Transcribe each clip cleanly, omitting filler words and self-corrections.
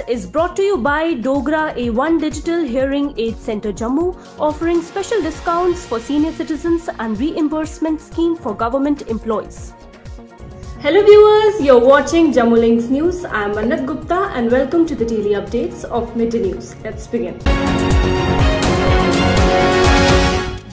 is brought to you by Dogra A1 Digital Hearing Aid Center Jammu, offering special discounts for senior citizens and reimbursement scheme for government employees. Hello viewers, you're watching Jammu Links News. I am Mannat Gupta and welcome to the daily updates of Midday News. Let's begin.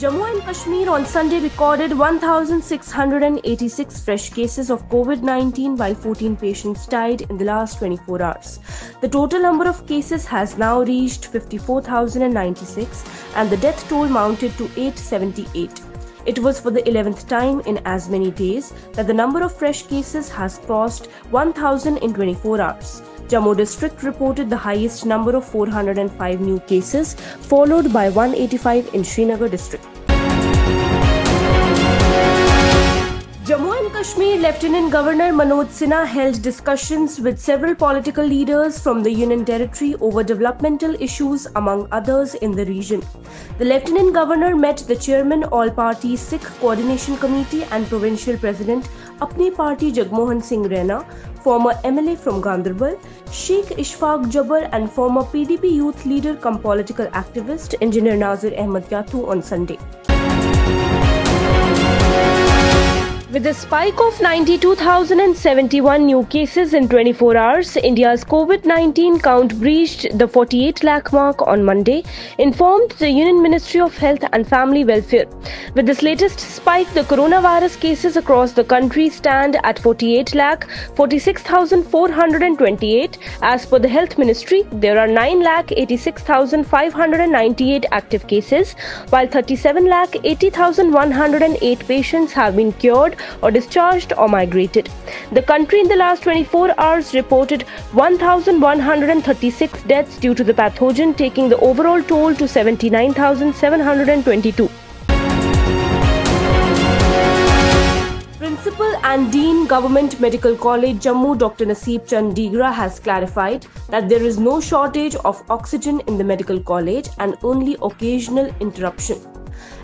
Jammu and Kashmir on Sunday recorded 1,686 fresh cases of COVID-19 while 14 patients died in the last 24 hours. The total number of cases has now reached 54,096 and the death toll mounted to 878. It was for the 11th time in as many days that the number of fresh cases has crossed 1,000 in 24 hours. Jammu district reported the highest number of 405 new cases, followed by 185 in Srinagar district. Jammu and Kashmir Lieutenant Governor Manoj Sinha held discussions with several political leaders from the Union Territory over developmental issues among others in the region. The Lieutenant Governor met the Chairman All-Party Sikh Coordination Committee and Provincial President Apni Party Jagmohan Singh Raina, former MLA from Ganderbal, Sheikh Ishfaq Jabbar and former PDP youth leader cum political activist Engineer Nazir Ahmad Yatu on Sunday. With a spike of 92,071 new cases in 24 hours, India's COVID-19 count breached the 48 lakh mark on Monday, informed the Union Ministry of Health and Family Welfare. With this latest spike, the coronavirus cases across the country stand at 48 lakh 46,428. As per the Health Ministry, there are 9 lakh 86,598 active cases, while 37 lakh 80,108 patients have been cured or discharged or migrated. The country in the last 24 hours reported 1,136 deaths due to the pathogen, taking the overall toll to 79,722. Principal and Dean Government Medical College Jammu Dr. Naseeb Chand Digra has clarified that there is no shortage of oxygen in the medical college and only occasional interruption.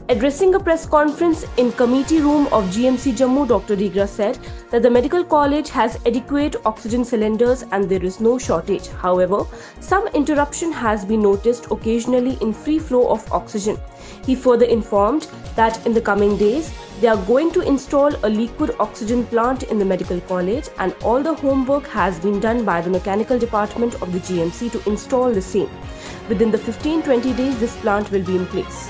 Addressing a press conference in committee room of GMC Jammu, Dr. Digra said that the medical college has adequate oxygen cylinders and there is no shortage. However, some interruption has been noticed occasionally in free flow of oxygen. He further informed that in the coming days, they are going to install a liquid oxygen plant in the medical college and all the homework has been done by the mechanical department of the GMC to install the same. Within the 15-20 days, this plant will be in place.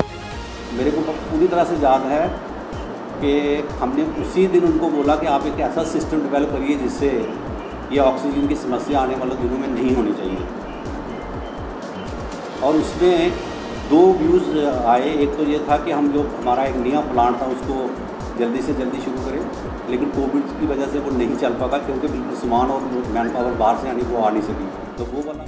मेरे को पूरी तरह से याद है कि हमने उसी दिन उनको बोला कि आप एक ऐसा सिस्टम डेवलप करिए जिससे ये ऑक्सीजन की समस्या आने वाले दिनों में नहीं होनी चाहिए। और उसमें दो व्यूज़ आए। एक तो ये था कि हम जो हमारा एक नया प्लांट था उसको जल्दी से जल्दी शुरू करें, लेकिन कोविड की वजह से वो नहीं चल पाता क्योंकि बिल्कुल सामान और मैन पावर बाहर से आनी वो आ नहीं सकी, तो वो वाला।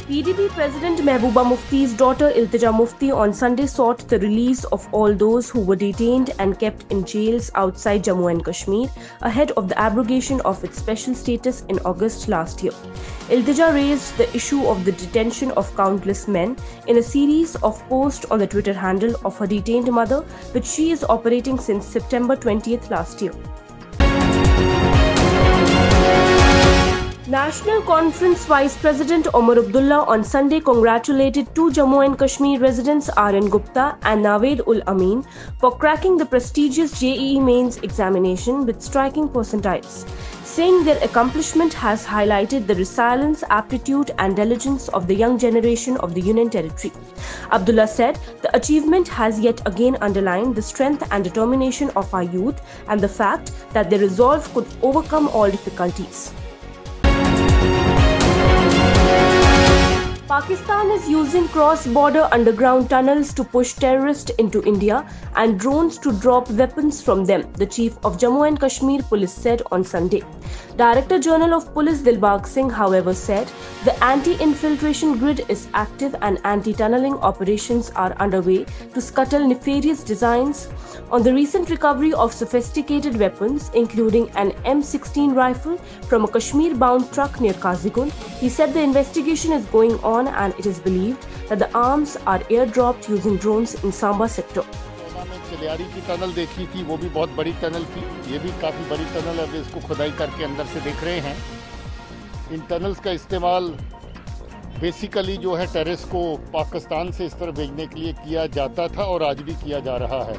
PDP President Mehbooba Mufti's daughter Iltija Mufti on Sunday sought the release of all those who were detained and kept in jails outside Jammu and Kashmir ahead of the abrogation of its special status in August last year. Iltija raised the issue of the detention of countless men in a series of posts on the Twitter handle of her detained mother, which she is operating since September 20th last year. National Conference Vice President Omar Abdullah on Sunday congratulated two Jammu and Kashmir residents Aryan Gupta and Naveed Ul Amin for cracking the prestigious JEE Mains examination with striking percentiles, saying their accomplishment has highlighted the resilience, aptitude and diligence of the young generation of the Union Territory. Abdullah said the achievement has yet again underlined the strength and determination of our youth and the fact that their resolve could overcome all difficulties. Pakistan is using cross-border underground tunnels to push terrorists into India and drones to drop weapons from them, the Chief of Jammu and Kashmir Police said on Sunday. Director General of Police Dilbag Singh, however, said the anti-infiltration grid is active and anti-tunneling operations are underway to scuttle nefarious designs on the recent recovery of sophisticated weapons, including an M16 rifle from a Kashmir-bound truck near Kazigund. He said the investigation is going on and it is believed that the arms are airdropped using drones in Samba sector. Chilliyari की tunnel देखी थी, वो भी बहुत बड़ी tunnel थी, ये भी काफ़ी बड़ी टनल है, अभी इसको खुदाई करके अंदर से देख रहे हैं। इन टनल्स का इस्तेमाल बेसिकली जो है टेररिस्ट को पाकिस्तान से इस तरह भेजने के लिए किया जाता था और आज भी किया जा रहा है।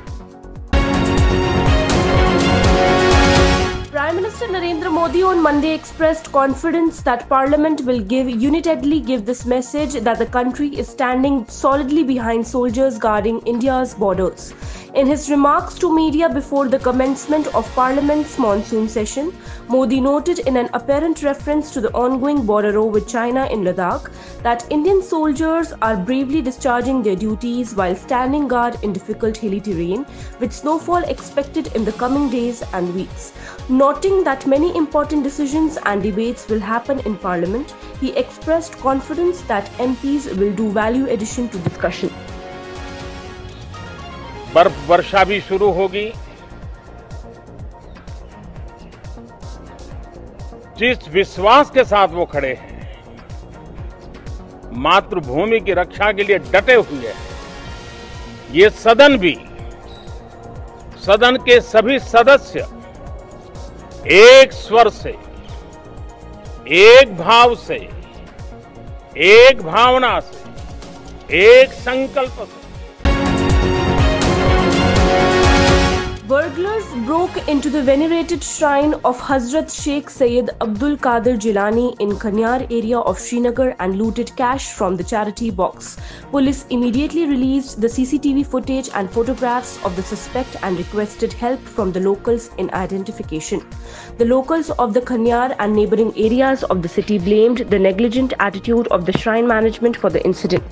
Prime Minister Narendra Modi on Monday expressed confidence that Parliament will unitedly give this message that the country is standing solidly behind soldiers guarding India's borders. In his remarks to media before the commencement of Parliament's monsoon session, Modi noted in an apparent reference to the ongoing border war with China in Ladakh that Indian soldiers are bravely discharging their duties while standing guard in difficult hilly terrain, with snowfall expected in the coming days and weeks. Noting that many important decisions and debates will happen in Parliament, he expressed confidence that MPs will do value addition to discussion. बर्फ वर्षा भी शुरू होगी। जिस विश्वास के साथ वो खड़े हैं, मातृभूमि की रक्षा के लिए डटे हुए हैं, ये सदन भी, सदन के सभी सदस्य एक स्वर से, एक भाव से, एक भावना से, एक संकल्प से Burglars broke into the venerated shrine of Hazrat Sheikh Sayyid Abdul Qadir Jilani in Kanyar area of Srinagar and looted cash from the charity box. Police immediately released the CCTV footage and photographs of the suspect and requested help from the locals in identification. The locals of the Kanyar and neighboring areas of the city blamed the negligent attitude of the shrine management for the incident.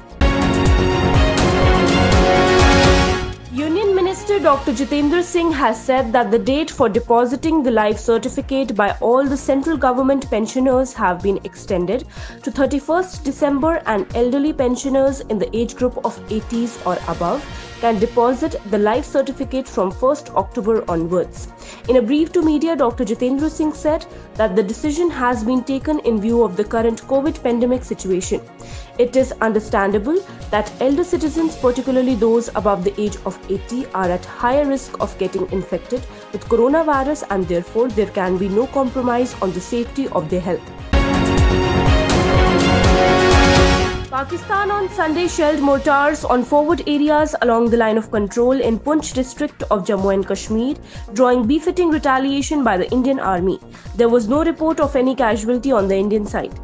Union Minister Dr. Jitendra Singh has said that the date for depositing the life certificate by all the central government pensioners have been extended to 31st December, and elderly pensioners in the age group of 80s or above can deposit the life certificate from 1st October onwards. In a brief to media, Dr. Jitendra Singh said that the decision has been taken in view of the current COVID pandemic situation. It is understandable that elder citizens, particularly those above the age of 80, are at higher risk of getting infected with coronavirus, and therefore there can be no compromise on the safety of their health. Pakistan on Sunday shelled mortars on forward areas along the line of control in Poonch district of Jammu and Kashmir, drawing befitting retaliation by the Indian Army. There was no report of any casualty on the Indian side.